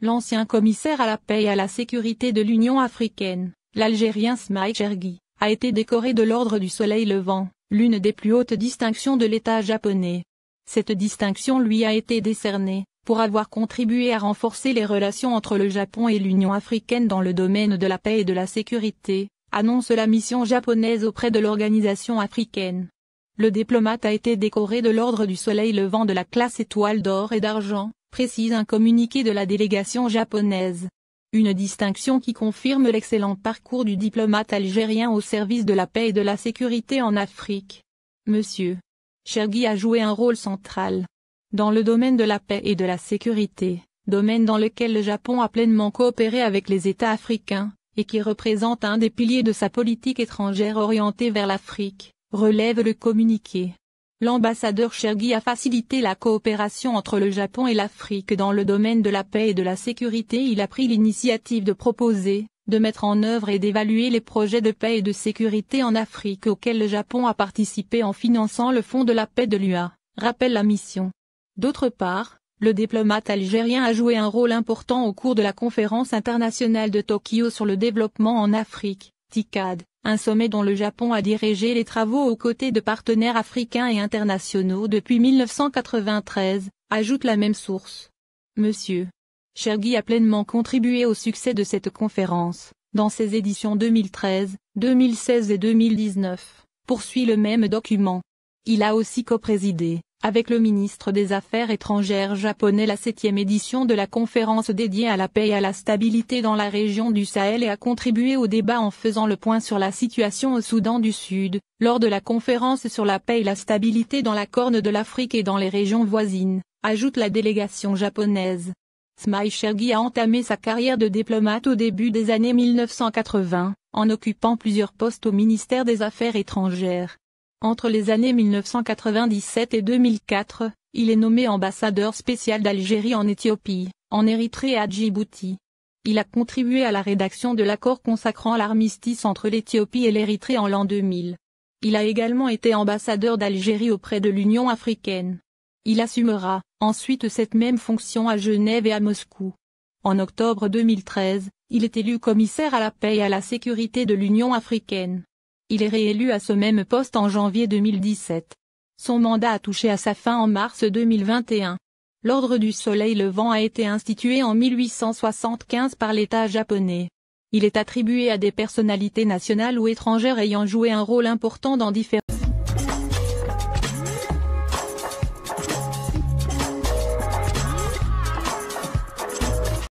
L'ancien commissaire à la paix et à la sécurité de l'Union africaine, l'Algérien Smail Chergui, a été décoré de l'Ordre du Soleil levant, l'une des plus hautes distinctions de l'État japonais. Cette distinction lui a été décernée pour avoir contribué à renforcer les relations entre le Japon et l'Union africaine dans le domaine de la paix et de la sécurité, annonce la mission japonaise auprès de l'organisation africaine. Le diplomate a été décoré de l'Ordre du Soleil levant de la classe étoile d'or et d'argent, précise un communiqué de la délégation japonaise. Une distinction qui confirme l'excellent parcours du diplomate algérien au service de la paix et de la sécurité en Afrique. Monsieur Chergui a joué un rôle central dans le domaine de la paix et de la sécurité, domaine dans lequel le Japon a pleinement coopéré avec les États africains, et qui représente un des piliers de sa politique étrangère orientée vers l'Afrique, relève le communiqué. L'ambassadeur Chergui a facilité la coopération entre le Japon et l'Afrique dans le domaine de la paix et de la sécurité. Il a pris l'initiative de proposer, de mettre en œuvre et d'évaluer les projets de paix et de sécurité en Afrique auxquels le Japon a participé en finançant le Fonds de la paix de l'UA, rappelle la mission. D'autre part, le diplomate algérien a joué un rôle important au cours de la conférence internationale de Tokyo sur le développement en Afrique, TICAD, un sommet dont le Japon a dirigé les travaux aux côtés de partenaires africains et internationaux depuis 1993, ajoute la même source. Monsieur Chergui a pleinement contribué au succès de cette conférence, dans ses éditions 2013, 2016 et 2019, poursuit le même document. Il a aussi coprésidé, avec le ministre des Affaires étrangères japonais, la 7e édition de la conférence dédiée à la paix et à la stabilité dans la région du Sahel et a contribué au débat en faisant le point sur la situation au Soudan du Sud, lors de la conférence sur la paix et la stabilité dans la Corne de l'Afrique et dans les régions voisines, ajoute la délégation japonaise. Smail Chergui a entamé sa carrière de diplomate au début des années 1980, en occupant plusieurs postes au ministère des Affaires étrangères. Entre les années 1997 et 2004, il est nommé ambassadeur spécial d'Algérie en Éthiopie, en Érythrée et à Djibouti. Il a contribué à la rédaction de l'accord consacrant l'armistice entre l'Éthiopie et l'Érythrée en l'an 2000. Il a également été ambassadeur d'Algérie auprès de l'Union africaine. Il assumera ensuite cette même fonction à Genève et à Moscou. En octobre 2013, il est élu commissaire à la paix et à la sécurité de l'Union africaine. Il est réélu à ce même poste en janvier 2017. Son mandat a touché à sa fin en mars 2021. L'Ordre du Soleil levant a été institué en 1875 par l'État japonais. Il est attribué à des personnalités nationales ou étrangères ayant joué un rôle important dans différents